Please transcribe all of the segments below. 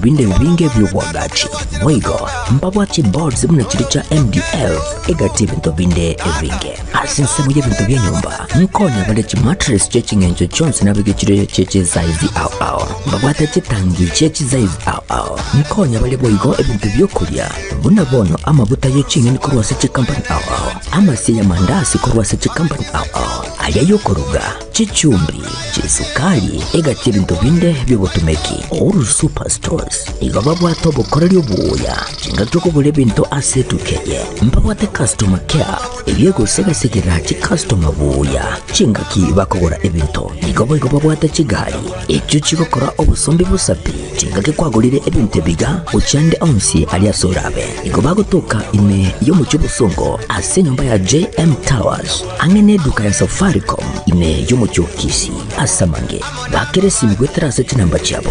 binde binge by'obwagachi mwigo mbabwachi boards muna chiricha MDF egati bintu binde ebinge asinse muje bintu bya nyumba nkonya bale chi mattress chechingenjo chonse nabige chire cheche size ao mbabwata chitangi cheche size ao nkonya bale boigo ebintu byokulya buna bono amabuta yechingeni kurwa seche company ao amasi ya mandasi kurwa seche company ao ayayo koruga chichumbi chisukali egati bintu binde byobotumeki Oru Superstores igababwa tobo korelyo buya chingatoko bule bintu asetukeye mbabwate customer care ebyego segasekera chi customer buya chingaki bakogora ebintu igababwate chigali ekyo chigokora obusombi busapi chingake kwagulire ebintu biga uchande onsi ali asorabe igobagotoka ime yo mu cyobusongo ase nyumba ya JM Towers angene duka ya Safaricom ime yo mu cyokisi asamange bakeresi migwetera se chinamba cyabo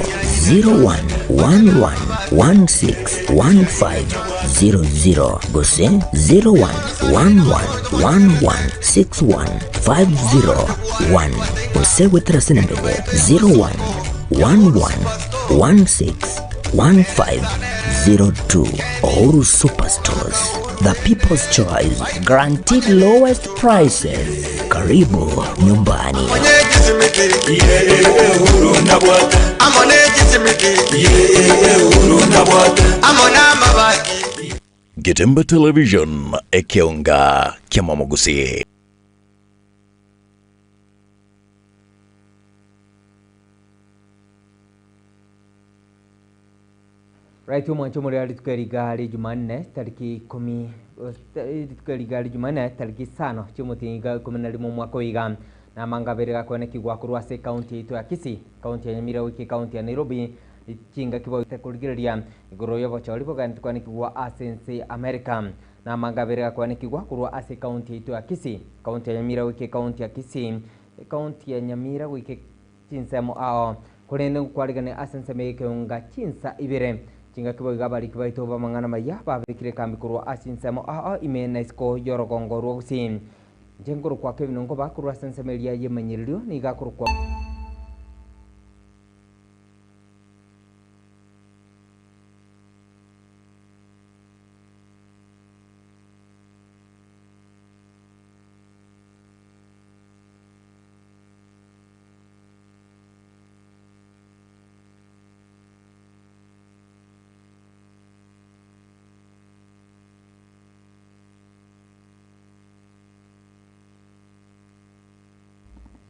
0111161500 gose 0111116150 gose wetera se nambele 0111161502 Oru Superstores, the people's choice, guaranteed lowest prices. Karibu nyumbani. Getemba Television ekeonga kiamamogusi. Right, mwancho muri tukarigali Jumanne tariki 10 tukarigali Jumanne tariki 5 cyumutinga 11 mwaka wiga na mangabere gakoneki gwa kurwase county itu ya Kisii county ya Nyamira wiki county ya Nairobi kinga kibo tekurigiria igoro yobo choribo kandi kwaneki gwa Asense America na mangabere gakoneki gwa kurwa ase county itu ya Kisii county ya Nyamira wiki county ya Kisii county ya Nyamira wiki chinsemo ao kurene kwarigane Asense meke unga chinsa ibere chinga kibo gabari kibaito bamangana maya babikire kambi kurwa asinsemo imena isko yorogongo rwogusi jengoro kwa kevino ngo bakurwa sensemelia yemenyirio ni gakurwa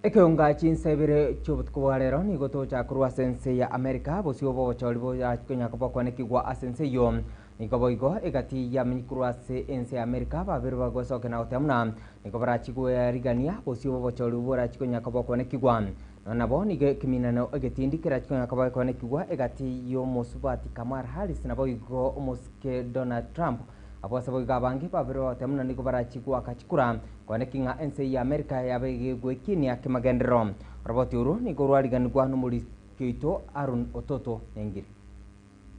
ekeonga chinsebere chobutkuwarero ni goto cha kurwa sense ya America bosio bo cholibo ya kenya ko kwaneki gwa asense yo ni koboigo egati ya mikurwa se ense America babere bagosoke na otemna ni kobara chigwe rigania bosio bo cholibo ra kenya ko kwaneki gwa nabo ni kiminano egetindi kira kenya ko kwaneki gwa egati yo mosubati Kamala Harris na boigo moske Donald Trump abo sabo gabangi babere otemna ni kobara chigwa kachikura kwaneki nga ense ya America yabege gwekini akimagendero roboti uru ni gorwariganirwa n'umuri kito Arun Ototo Nengiri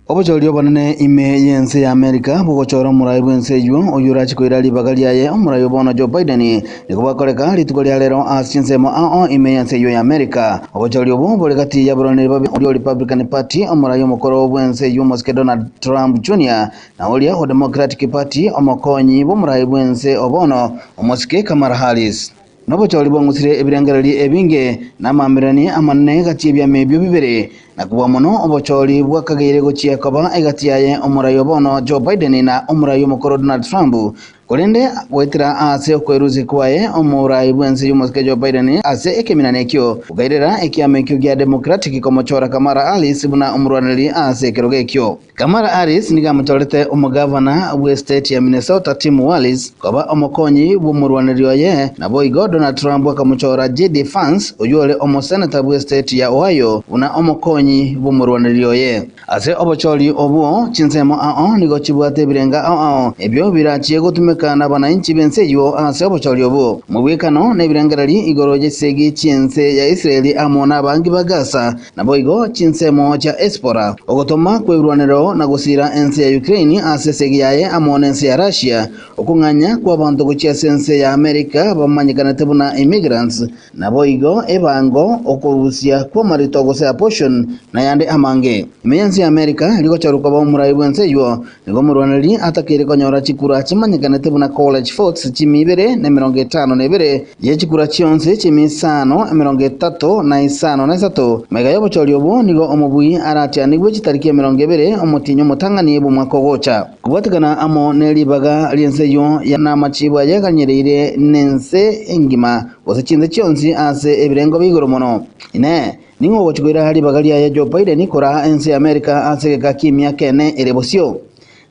Obojoli obonene ime yense ya America bugochora murayibu ense yu oyurachi koirali bagaliaye omurayo bono Joe Biden nikubakoreka litugolya lero asinsemo ime yense yu ya America obojoli obo bolegati ya borone babi Republican Party omurayo mokoro obwense yu moske Donald Trump Jr. na olia o Democratic Party omokonyi bomurayibu ense obono omoske Kamala Harris Nobo choli bongusire ebirangarali ebinge namamirani amanne gati ebya mebyo bibere nakuba mono obocholi bwakagire gochia koba egati yaye omurayo bono Joe Biden na omurayo mokoro Donald Trump Kolende wetira ase okweruzi kwaye omurayi bwense yumoske Joe Biden ase ekeminane kyo ugairera ekiame kyo gya Democratic komochora Kamala Harris buna omurwanali ase keroge kyo Kamala Harris niga mutolete omugavana we state ya Minnesota Tim Walz koba omokonyi bumurwanali oye na boigo Donald Trump akamuchora JD Vance oyole omosenator we state ya Ohio buna omokonyi bumurwanali oye ase obocholi obuo chinsemo nigo chibwate birenga ebyo birachiye gutume gweka na bananchi benseyo ase obochori obo mubwekano nebirengereri igoro jesegi chinse ya Israeli amona bangi bagasa nabo igo chinsemo cha espora ogotoma kwebirwaniro na gusira ense ya Ukraine ase segi yaye amona ense ya Russia okunganya kwa bantu gochia ense ya America bamanyikanate buna immigrants nabo igo ebango okurusia kwa marito gose portion na yande amange imense ya America liko charuka ba murai bwenseyo nigo murwaniri atakire konyora chikura chimanyikanate buna college forts chimibere na 52 ye chikura chionse chimisano 35 mega yobo choliobo nigo omubui aratia nigwe chitariki 20 omutinyo mutangani bu mwakogocha kubatikana amo nelibaga lienseyo ya na machibwa yaganyereire nense engima gose chinze chionse ase ebirengo bigoro mono ine ningo gochigwira hali bagalia ya Joe Biden kora ense ya America ase kakimia kene erebosio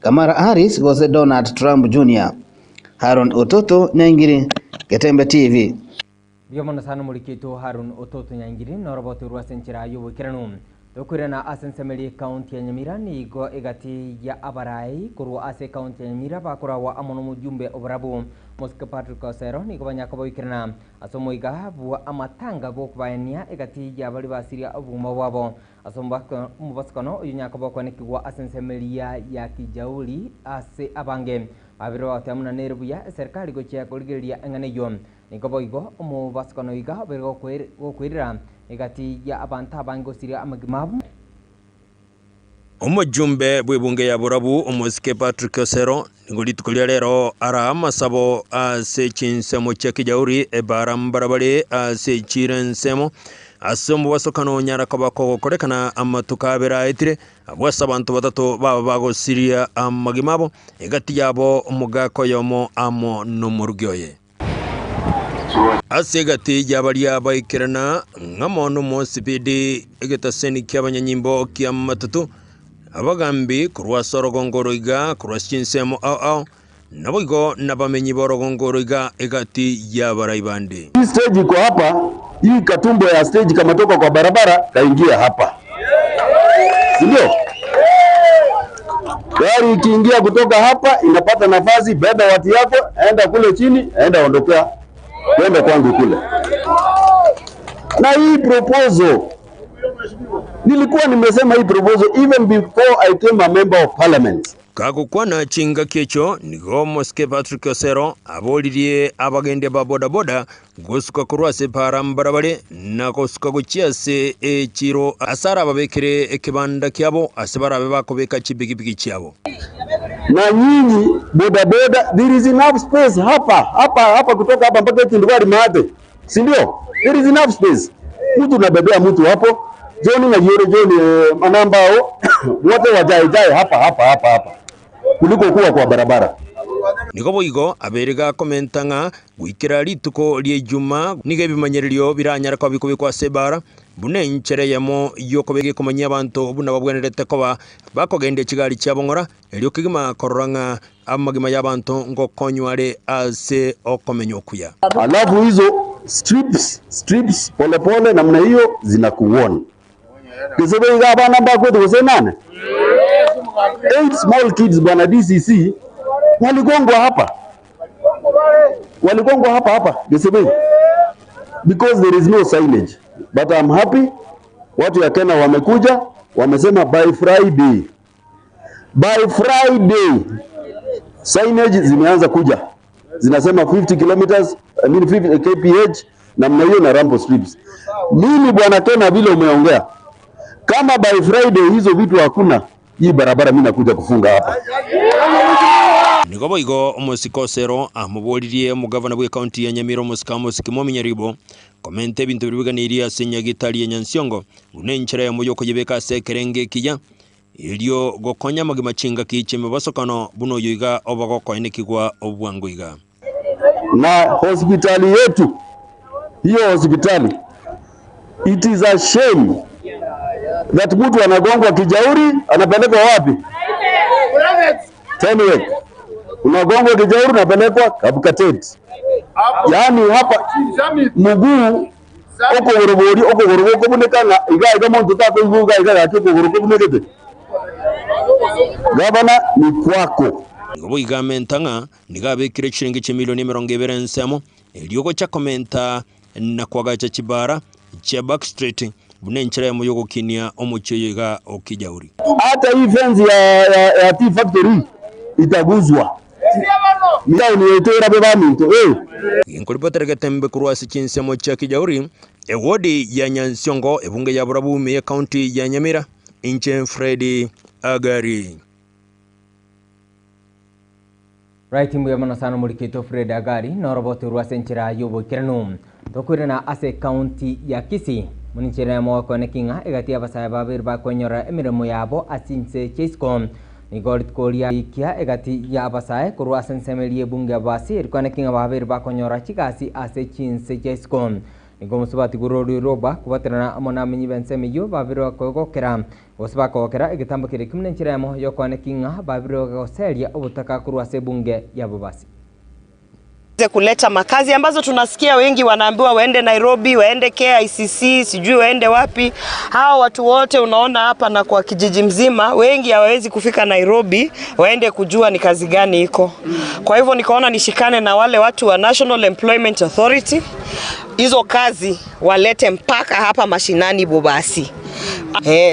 Kamala Harris gose Donald Trump Jr. Harun Ototo Nyangiri Getembe TV. Biomono sana mulikito Harun Ototo Nyangiri noroboto rwasenchira yubukiranu dokurena asensemeli county ya Nyamira nigo egati ya abarai kurwa ase county ya Nyamira bakora wa amono mujumbe obarabu Mosque Patrick Osero nigo banyako boikirana asomoiga bwa amatanga gokubania egati ya bali basiria obuma wabo asomba mubaskono unyako bokwanekwa asensemeli ya Kijauli ase abange abiro atamuna nerbuya serikali gochya koligeria enganeyo nigo boigo mubaskono iga bero kwirira egati ya abantu abango siria amagimabu omujumbe bwebunge ya burabu Mosque Patrick Osero ngolitukulia lero ara amasabo ase chinsemo cha Kijauri ebarambarabale ase chirensemo asombo basokano nyara kabako korekana amatukabera etire abwasa abantu batatu baba bagosiria amagimabo egati yabo omugako yomo amo nomurugyoye asegati jabalia baikirana ngamono mo sipidi egetaseni kyabanyanyimbo kyamatatu abagambi kurwa sorogongoroiga kurwa chinsemo ao naboigo nabamenyi borogongoroiga egati yabaraibande. Hii stage iko hapa, hii katumbo ya stage kama toka kwa barabara kaingia hapa. Ndio? Gari ikiingia kutoka hapa inapata nafasi, beba watu yako, aenda kule chini, aenda ondokea. Kwenda kwangu kule. Na hii proposal nilikuwa nimesema hii proposal even before I came a member of parliament. Kakukwana chinga kecho nigo Mosque Patrick Osero abolirie abagende ba boda boda gosuka kurwase parambarabale na gosuka guchiase echiro asara babekere ekibanda kyabo asibara babakobeka chibigibigi kyabo. Na nyinyi boda boda there is enough space hapa kutoka hapa mpaka Tindwari Maate. Si ndio? There is enough space. Mtu nabebea mtu hapo. Joni na Joni manambao wote wajaijai hapa kuliko kuwa kwa barabara. Nigobo igo aberega komentanga gwikira lituko lye juma nige bimanyererio biranyara kwa bikubikwa sebara bune inchere yamo yokobege komanya abantu buna babwenerete koba bakogende kigali cyabongora elyo kigima kororanga amagima y'abantu ngo konyware ase okomenyo kuya. Alafu hizo strips pole namna hiyo zinakuona. Kisebe ngaba namba kwetu kusenane 8 small kids bwana DCC waligongwa hapa Kisebe because there is no signage, but I'm happy watu ya Kenya wamekuja wamesema by Friday signage zimeanza kuja zinasema 50 kilometers 50 kph namna hiyo na rambo strips. Mimi bwana Kenya vile umeongea kama by Friday hizo vitu hakuna, hii barabara mimi nakuja kufunga hapa. Nigobo igo Mosque Osero amubolirie mugavana bwe county ya Nyamira Mosque Mominyaribo komente bintu biruganiria senyagitali ya Nyansiongo unenchera ya muyoko yebeka sekerenge kiya ilio gokonya magima chinga kicheme basokano buno yoiga obagoko enekigwa obwangoiga na hospitali yetu hiyo hospitali it is a shame that mtu anagongwa Kijauri anapelekwa wapi? Tenwek. Unagongwa Kijauri unapelekwa Kabukateti. Yaani hapa mguu oko gorogori kubunekana iga muntu tako ivuga iga yake gorogori kubunekete. Gavana ni kwako. Nigo igamentanga nigabekire chiringi chimilioni 20 nsemo elioko cha komenta na kwagacha chibara cha Backstreet bunenchera mu yogo kinia omucheyiga okijauri. Hata hii fence ya tea factory itaguzwa. Mita unietera beba minto Inkolipotereke tembe kurwasi chinsemo cha Kijauri ewodi ya Nyansiongo ebunge ya Burabu me county ya Nyamira inche Freddy Agari. Right mbuya mano sana mulikito Freddy Agari na roboto rwasenchira yobo kiranu tokwirana ase county ya Kisii munichira mo konekinga egati abasaya babiri bakonyora emiremo yabo asinse Chiscom Nigorit Korea ikia egati ya abasaya kurwa sensemelie bunge basi erikonekinga babiri bakonyora chigasi ase chinse Chiscom Nigomusubati gurori roba kubaterana amona menyi bensemeyo babiri bakogokera Osba kokera egitambo kire kimnenchira mo yokonekinga babiri goseria obutaka kurwa se bunge ya bobasi kuleta makazi ambazo tunasikia wengi wanaambiwa waende Nairobi, waende KICC, sijui waende wapi. Hao watu wote unaona hapa na kwa kijiji mzima, wengi hawawezi kufika Nairobi, waende kujua ni kazi gani iko. Kwa hivyo nikaona nishikane na wale watu wa National Employment Authority, hizo kazi walete mpaka hapa mashinani Bobasi.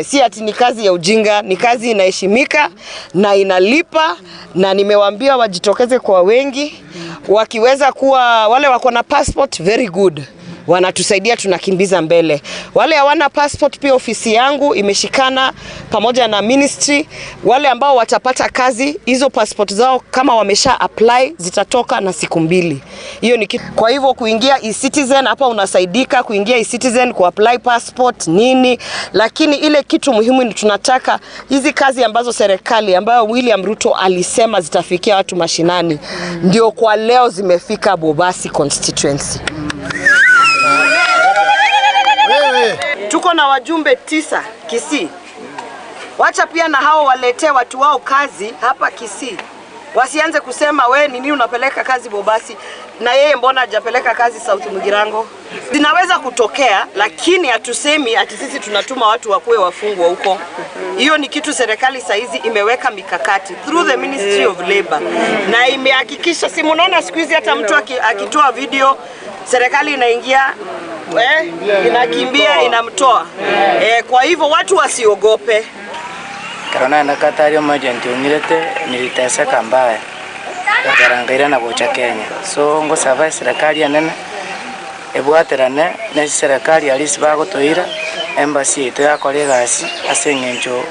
Si ati ni kazi ya ujinga, ni kazi inaheshimika na inalipa, na nimewaambia wajitokeze kwa wengi. Wakiweza kuwa wale wako na passport very good, wanatusaidia tunakimbiza mbele. Wale hawana passport pia ofisi yangu imeshikana pamoja na ministry. Wale ambao watapata kazi, hizo passport zao kama wamesha apply zitatoka na siku 2. Hiyo ni kitu. Kwa hivyo kuingia e-citizen hapa unasaidika kuingia e-citizen ku apply passport nini, lakini ile kitu muhimu ni tunataka hizi kazi ambazo serikali ambayo William Ruto alisema zitafikia watu mashinani ndio kwa leo zimefika Bobasi constituency. Tuko na wajumbe 9 Kisii. Wacha pia na hao waletee watu wao kazi hapa Kisii. Wasianze kusema we nini unapeleka kazi Bobasi na yeye mbona hajapeleka kazi South Mugirango. Zinaweza kutokea, lakini hatusemi ati sisi tunatuma watu wakuwe wafungwa huko. Hiyo ni kitu serikali saizi imeweka mikakati through the Ministry of Labor na imehakikisha, si mnaona siku hizi hata mtu akitoa video serikali inaingia inakimbia inamtoa. Kwa hivyo watu wasiogope. Karona na katari emergency ungirete niliteseka mbaya. Karangaira na bocha Kenya. So ngo sava serikali yanene ebwaterane na serikali alisi bagotoira embassy ito yakore gasi asengencho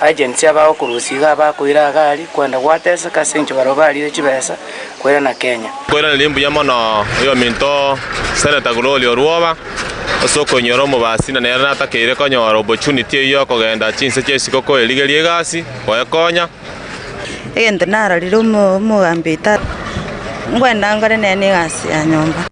agency abakurusiga bakuira gari kwenda gwatesa kasencho barobali chibesa kwera na Kenya. Kwera limbu yamono yo minto Senator Glory Oruoba osoko nyoromo basi na nera atakire konyora opportunity yo kogenda chinse chesiko ko eligerie gasi koyakonya egento nara lirumo mugambita ngwenda ngore nene gasi ya nyomba.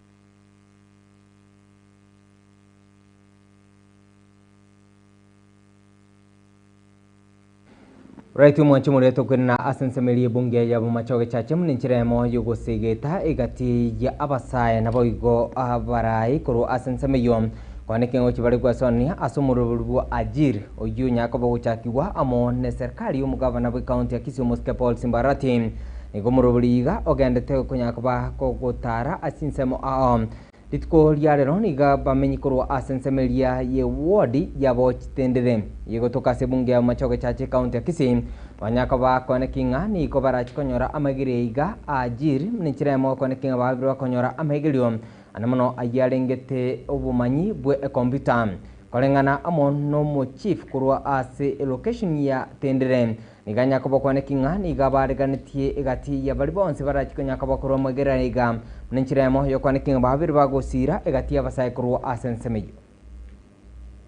Right mwancho mureto kwena asensemelie bunge ya bumachoge chache muninchiremo yugosegeta egati ya abasaya nabo igo abarai kuru asensemeyo kwanekengo chibari kwasoni asumurubu ajir oyu nyakobo guchakiwa amo ne serikali y'umugavana wa county ya Kisii Muske Paul Simbarati nigo murubuliga ogendete kunyakoba kogotara asinsemo Ditko liarero niga bamenyi kuru asensemelia ye wodi yabo chitendere yegotoka sebunge ya machoge chache county ya Kisii wanyakaba konekinga ni kobara chikonyora amagireiga ajir mnichiremo konekinga babiro konyora amagirio anamono ayarengete obumanyi bwe computer kolengana amono mo chief kurwa ase location ya tendere niganya kobo konekinga niga bareganetie egati ya balibonse barachikonya kobo kurwa mageraiga mnichiremo yokonekinga babiro bagosira egati ya basai kurwa asensemeyo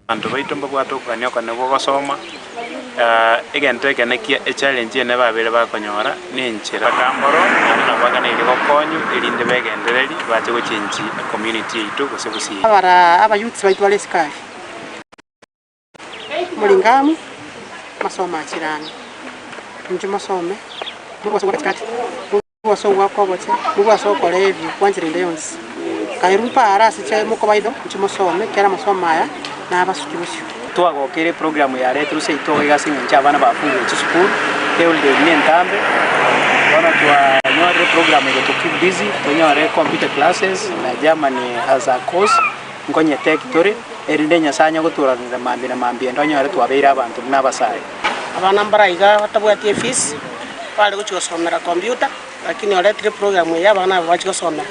antu baitomba bwatokanya konebo gosoma egento kenekia challenge ne babere bakonyora ninchira kamoro na bagana ile gokonyu irinde begendereri bache gochinji community yitu gosebusi aba youths baitu bale sky mulingamu masoma chirani nje masome mugo so katikati mugo so wako bote mugo so kolevi kwanjira ndeyonsi kairupa arasi che muko baido nje masome kera masoma ya na abasukibusyo twagokere program ya retro se itoga gasinga abana bafungiye school eulde nientambe Bwana tuanyore program ile to keep busy, tuanyore computer classes na Germany as a course ngonye tektori erinde nyasanya guturanira mambi ndonyore twabira abantu n'abasai. Abana mbarayiga batabwatiye fees bali gucosomera computer lakini oletire program ya abana bachigosomera.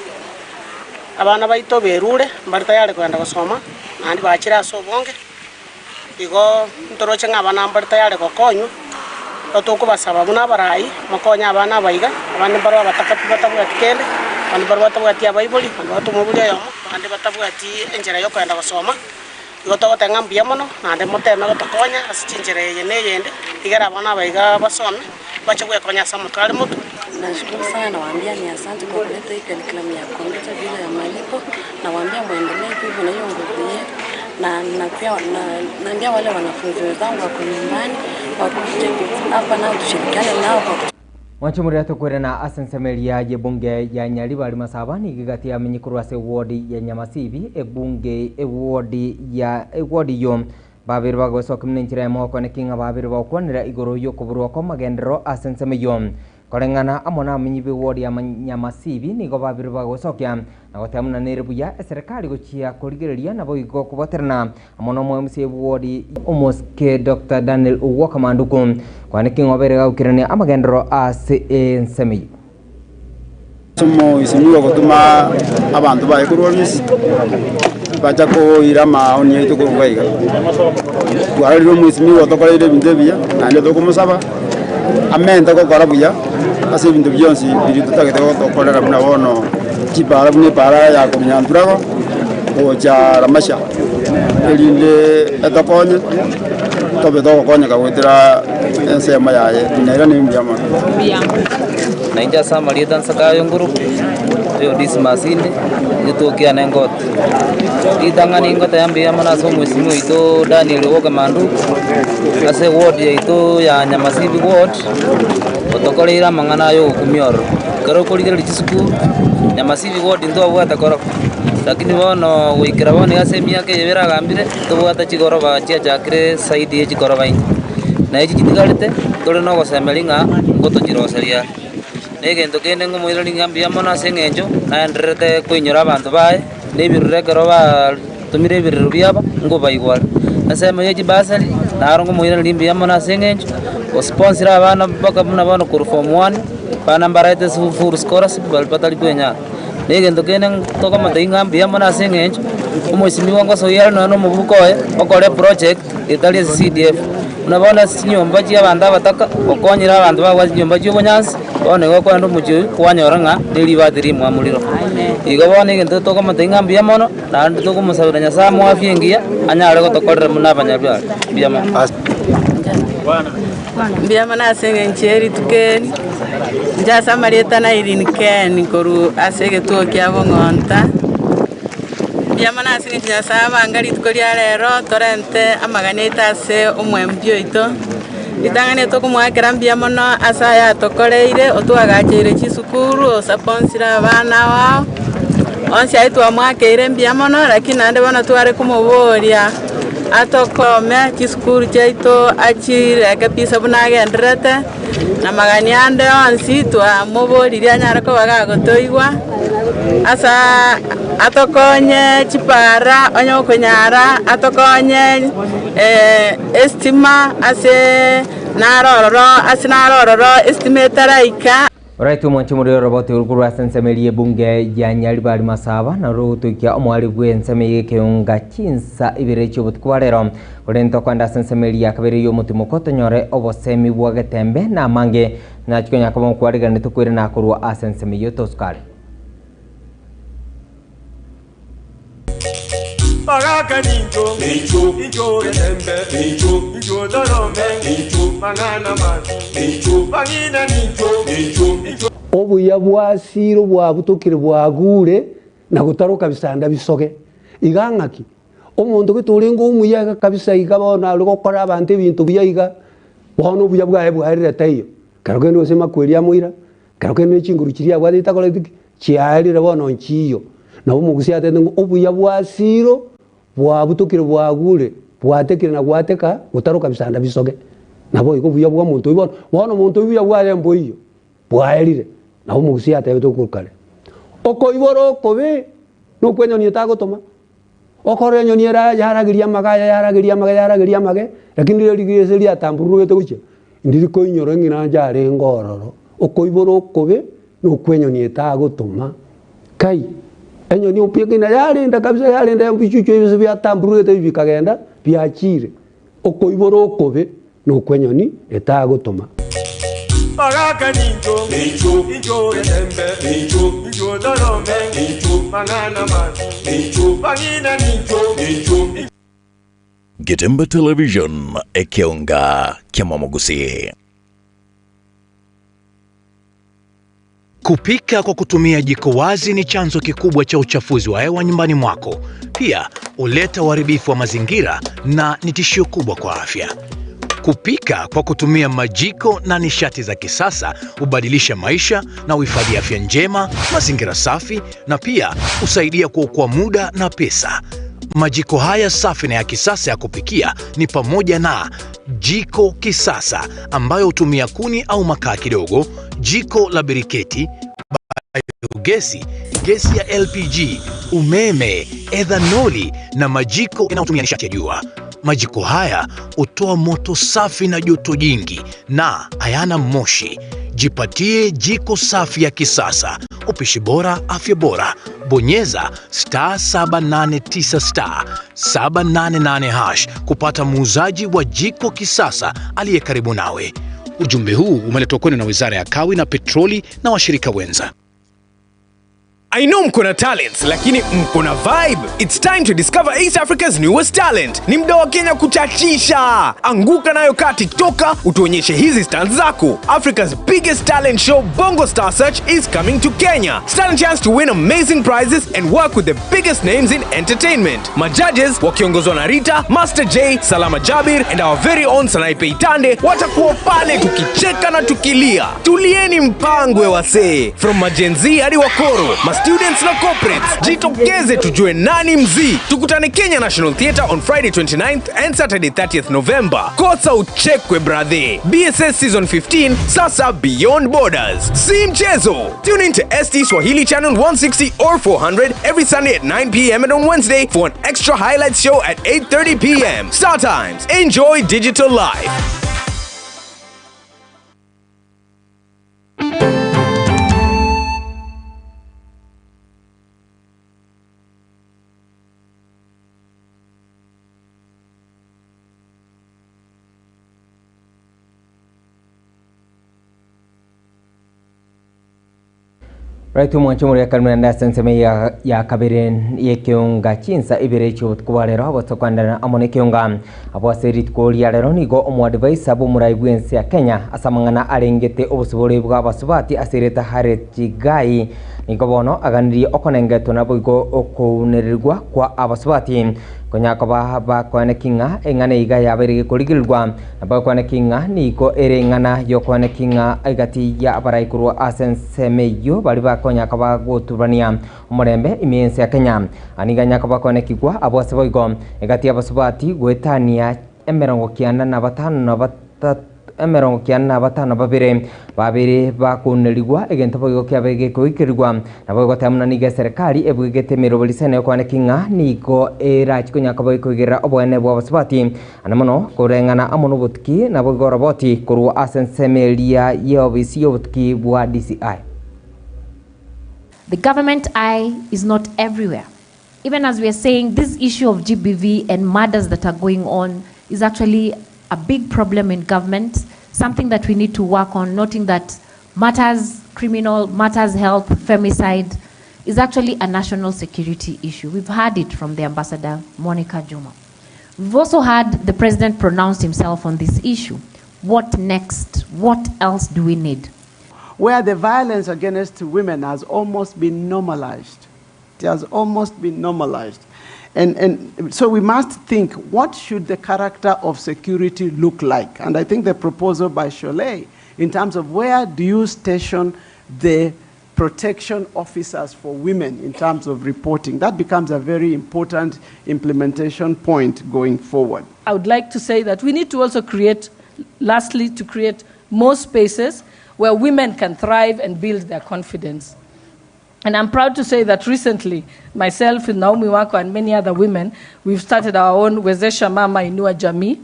Abana baito berure mbari tayari kwenda gusoma nandi bachira sobonge igo ntoroche ng'abana mbari tayari gokonyu batuko basaba buna barayi makonya abana bayiga abandi barwa batakati batabwati kende abandi barwa batabwati abayiboli abandi batumubuli yomo abandi batabwati enjera yo kwenda gusoma igo togotanga mbia mono nandi moteme gotokonya asichinjere yene yende igara abana bayiga basome bache kwekonya samutwali mutu. Nashukuru sana, nawaambia ni asante kwa kuleta hii curriculum ya kompyuta bila ya malipo. Nawaambia muendelee hivyo na hiyo nguvu yetu, na pia naambia wale wanafunzi wenzangu wako nyumbani wakuje hapa nao tushirikiane nao kwa Wanchumuri tukwere na asensemeri ya bunge ya Nyali bali masabani gigati ya minyikuru ase ward ya Nyamasibi ebunge ward yo babiri bagosoka mninchira moko ne kinga babiri bakwanira igoro yo kuburwa ko magendero asenseme yo korengana amona minyibi ward ya Nyamasibi nigo babiri bagosokya na gotamuna nerebuya serikali gochia kurigereria nabo igo kuboterana amona mo MC ward omoske Dr. Daniel Uwakamanduku kwane kingo bere gaukirane amagendero asenseme somo isimiwa gutuma abantu baye kurwabisi bacha ko irama oni yetu ko ngaiga twariro musimiwa tokoreire binde biya nande to kumusaba amenda ko karabuya ase binde byonsi biri tutagete ko tokorera buna bono kipara bune para ya ko nyandurago o cha ramasha elinde etakonye tobe to konya ka wetira ensema yaye nera ni mbyama nainja sama lidan sakayo nguru yo dismasinde nitokia nengot idangani ngota yambe amana so mwesimu ito Daniel Uwakamandu ase ward ya ito ya Nyamasibi ward otokoleira mangana yo kumioro karo koligera litisuku Nyamasibi ward ndo bwata koro lakini bono wikira bone ase miake yebera gambire to bwata chigoro ba chia jakre side ye chigoro bain na eji kitigalite tole no gosemelinga ngoto jiroseria negento kene ngomoira lingambia mona sengenjo na ndrete kwinyora abantu bae nebirure kero ba tumire biruru byaba ngo bayigwal asema yeji basali na rongo moira limbia mona sengenjo o sponsor abana baka muna bano ku form 1 bana mbarate su full scholarship bal patali kwenya negento kene to kama ngambia mona sengenjo umosimi wango so yaro no mubukoe okore project italia CDF unabona nyumba ji abanda bataka okonyira abantu bagwa nyumba ji obonyansi bone goko ndo muju kwanyoranga deli badiri mwamuliro igo bone gento to kama ngambia mono na ndo to kumusabira nyasa mwafiengia anyare gotokorera munabanyabya byama Biama na senge ncheri tukeni njasa marieta na irinken koru asege tuo kiabo ngonta biama na senge njasa mangari tukoria lero torente amaganeta se omwembio ito itangane to kumwakera biama no asa ya tokoreire otwagachire chisukuru osaponsira bana wao onsi aitu amwakeire biama no lakini ande bana tware kumuboria atokome chisukuru chaito achire kabisa bunagendrete na magani ande onsi twa muboriria nyarako bagagotoigwa asa atokonye chipara onyo kunyara atokonye estima ase narororo estimatera ika. Alright, mwanchi muri roboti urukuru asensemeli bunge ya Nyali bali masaba na rutukia omwali bwenseme keunga chinsa ibire chobutwa rero urento kwanda asensemeli yakabere yo mutimo nyore obosemi bwagetembe na mange na chikonya kama kwariga nitukwire na kurwa asensemeli yotoskale Pagaka ninjo, ninjo getembe, ninjo dorome, mangana mazi, pangina ninjo. Obuya bwasiro bwabutukire bwagure na gutaruka bisanda bisoge igangaki omuntu gituringo umuyaga kabisa igabona ari gukora abantu ibintu byayiga bono buya bwaye bwarire tayo karugendo osema kweria muira karugendo chinguru kiria bwadita kole kiarire bono nchiyo na umugusi atende obuya bwasiro bwabutukire bwagure bwatekire na gwateka gutaruka bisanda bisoge nabo iko buya bwa muntu bono muntu buya bware mboyo bwaerire na umugusi atebete kurukare okoiboro kobe no kwenyoni etagotoma okore nyoni era yaragiria magaya lakini ile ligese atamburugete guche ndiri koinyoro ngina njare ngororo okoiboro kobe no kwenyoni etagotoma kai enyoni upigina yarinda kabisa yarinda bichucho ibise byatamburugete bikagenda byachire okoiboro kobe no kwenyoni etagotoma Magaka ninjo edembe ninjo dorome mangana mazi bangina ninjo. Getembe Television ekeonga kiamamogusi. Kupika kwa kutumia jiko wazi ni chanzo kikubwa cha uchafuzi wa hewa nyumbani mwako. Pia huleta uharibifu wa mazingira na ni tishio kubwa kwa afya. Kupika kwa kutumia majiko na nishati za kisasa hubadilisha maisha na uhifadhi afya njema, mazingira safi na pia husaidia kuokoa muda na pesa. Majiko haya safi na ya kisasa ya kupikia ni pamoja na jiko kisasa ambayo hutumia kuni au makaa kidogo, jiko la biriketi, gesi ya LPG, umeme, ethanoli na majiko yanayotumia nishati ya jua. Majiko haya hutoa moto safi na joto jingi na hayana moshi. Jipatie jiko safi ya kisasa. Upishi bora, afya bora. Bonyeza *789 *788# kupata muuzaji wa jiko kisasa aliye karibu nawe. Ujumbe huu umeletwa kwenu na Wizara ya Kawi na Petroli na washirika wenza. I know mkona talents, lakini mkona vibe. It's time to discover East Africa's newest talent. Ni mda wa Kenya kuchachisha. Anguka nayo ka TikToker, utuonyeshe hizi stunts zako. Africa's biggest talent show, Bongo Star Search, is coming to Kenya. Stand a chance to win amazing prizes and work with the biggest names in entertainment. Majudges, wakiongozwa na Rita, Master J, Salama Jabir, and our very own Sanaipe Itande, watakuwa pale tukicheka na tukilia. Tulieni mpangwe wasee. From majenzi hadi wakoro, students na corporates, jitokeze tujue nani mzii. Tukutane Kenya National Theatre on Friday 29th and Saturday 30th November. Kosa uchekwe brother. BSS Season 15, sasa Beyond Borders. Si mchezo. Tune in to ST Swahili Channel 160 or 400 every Sunday at 9 p.m. and on Wednesday for an extra highlights show at 8:30 p.m. Star Times. Enjoy digital life. Right mwancho muri akalmana ndasense ya kabiren yekyonga chinsa ibere chobut kubarero abotokandana amone kyonga abwaserit koli yarero nigo omwadvice abo muraibwense ya Kenya asamangana arengete obusubore bwa basubati asereta harechigai nigo bono aganiri okonengeto nabo igo okunererwa kwa abasubati konyakaba bakwane kinga engane iga yabere kurigirwa bakwane kinga niko erengana yokwane kinga igati ya abaraikurwa asensemeyo bali bakonyakaba goturania umurembe imiense ya Kenya aniganya kabakwane kigwa abose boigo igati abasubati gwetania emerongo kiana na batano babiri bakunerigwa egento boigo kyabege kuikirwa nabo gotamuna nige serikali ebwigete mirobolisene yokwane kinga niko erachiko nyakabo ikugira obwene bwa basubati anamono kurengana amono butki nabo goroboti kurwa asensemelia yobisi yobutki bwa DCI. The government eye is not everywhere. Even as we are saying, this issue of GBV and murders that are going on is actually a big problem in government, something that we need to work on, noting that matters criminal, matters health, femicide is actually a national security issue. We've heard it from the Ambassador, Monica Juma. We've also heard the President pronounce himself on this issue. What next? What else do we need? Where the violence against women has almost been normalized. It has almost been normalized. And so we must think, what should the character of security look like? And I think the proposal by Cholet, in terms of where do you station the protection officers for women in terms of reporting, that becomes a very important implementation point going forward. I would like to say that we need to also create, lastly, to create more spaces where women can thrive and build their confidence. And I'm proud to say that recently, myself, Naomi Wako, and many other women, we've started our own Wezesha Mama Inua Jamii,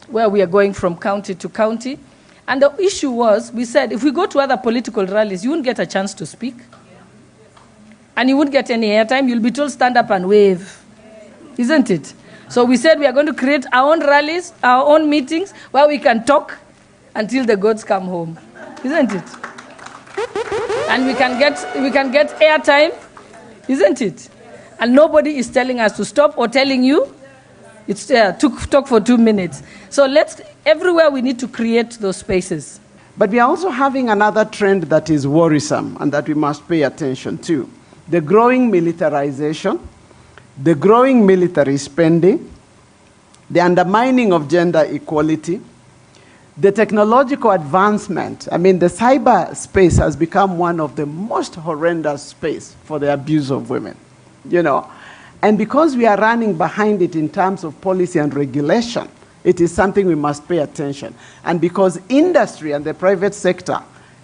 where we are going from county to county. And the issue was, we said, if we go to other political rallies, you won't get a chance to speak. And you won't get any airtime. You'll be told, stand up and wave. Isn't it? So we said we are going to create our own rallies, our own meetings, where we can talk until the gods come home. Isn't it? And we can get airtime. Isn't it? And nobody is telling us to stop or telling you, it's talk for 2 minutes. So everywhere we need to create those spaces. But we are also having another trend that is worrisome and that we must pay attention to. The growing militarization, the growing military spending, the undermining of gender equality, the technological advancement. I mean, the cyber space has become one of the most horrendous space for the abuse of women, you know. And because we are running behind it in terms of policy and regulation, it is something we must pay attention. And because industry and the private sector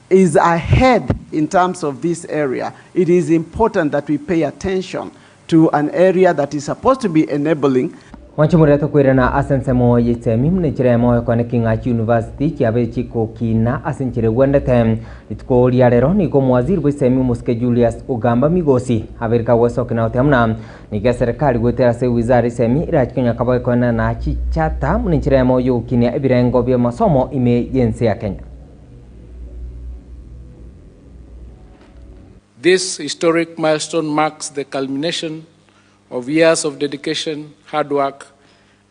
is ahead in terms of this area, it is important that we pay attention to an area that is supposed to be enabling. Wanchumureta kwirana asensemo yitemi mnechire moyo Kingachi University kiabe chiko kina asenchire wendete itko liarero niko mwaziri bwisemi muske Julius Ogamba Migosi Amerika weso kina otemna nige serikali gwetera se wizara semi irachikonya kabaye kona na chichata mnechire moyo kinia ebirengo bya masomo ime yense ya Kenya. This historic milestone marks the culmination of years of dedication, hard work,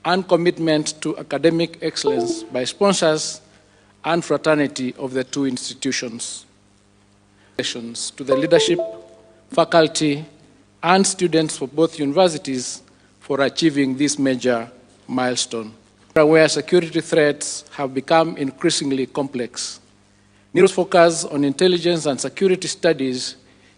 and commitment to academic excellence by sponsors and fraternity of the two institutions. To the leadership, faculty, and students for both universities for achieving this major milestone. Where security threats have become increasingly complex. NIRU's focus on intelligence and security studies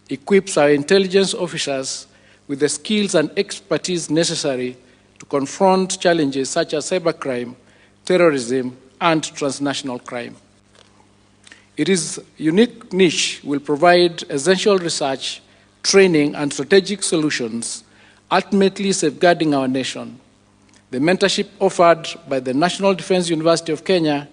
equips our intelligence officers with the skills and expertise necessary to confront challenges such as cybercrime, terrorism, and transnational crime. Its unique niche will provide essential research, training, and strategic solutions, ultimately safeguarding our nation. The mentorship offered by the National Defence University of Kenya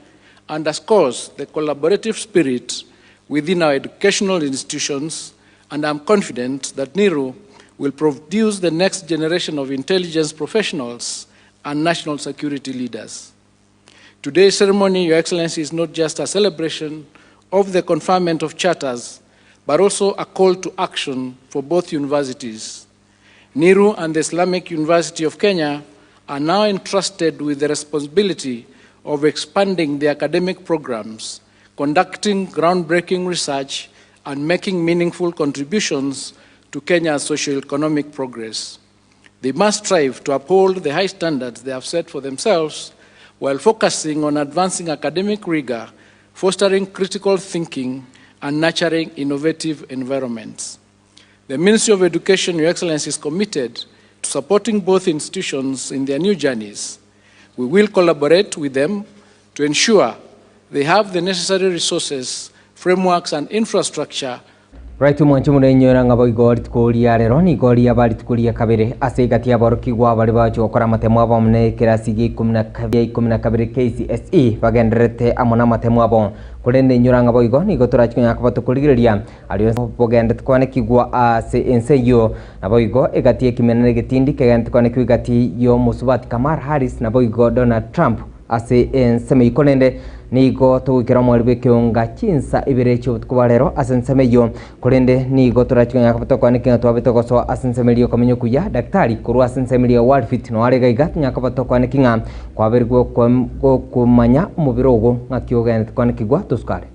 underscores the collaborative spirit within our educational institutions, and I'm confident that NIRU will produce the next generation of intelligence professionals and national security leaders. Today's ceremony, Your Excellency, is not just a celebration of the conferment of charters, but also a call to action for both universities. NIRU and the Islamic University of Kenya are now entrusted with the responsibility of expanding their academic programs, conducting groundbreaking research, and making meaningful contributions to Kenya's socio-economic progress. They must strive to uphold the high standards they have set for themselves while focusing on advancing academic rigor, fostering critical thinking, and nurturing innovative environments. The Ministry of Education, Your Excellency, is committed to supporting both institutions in their new journeys. We will collaborate with them to ensure they have the necessary resources, frameworks, and infrastructure. Right mwanchumure nyora ngabo igori tukuria rero ni igori abari tukuria kabere asegati aboroki gwa bari bacho okora matemo abo mne kirasigi 12 KCSE bagenderete amona matemo abo kurende nyora ngabo igo ni gotora chikonya kabato kurigiria ariyo bogende tukwane kigwa ase enseyo nabo igo egati ekimenere getindi kegende tukwane kwigati yo Musubati Kamar Harris nabo igo Donald Trump ase enseme ikonende nigo tugikira mwaribe kionga chinsa ibirecho tukubarero asensemeyo kurende nigo turachikonya kabato kwane kinga twabito so asensemelio kamenyo kuya daktari kuru asensemelio World Fit no arega igat nyakabato kwane kinga kwabergo kumanya umubirogo ngakyo kwane kigwa tuskare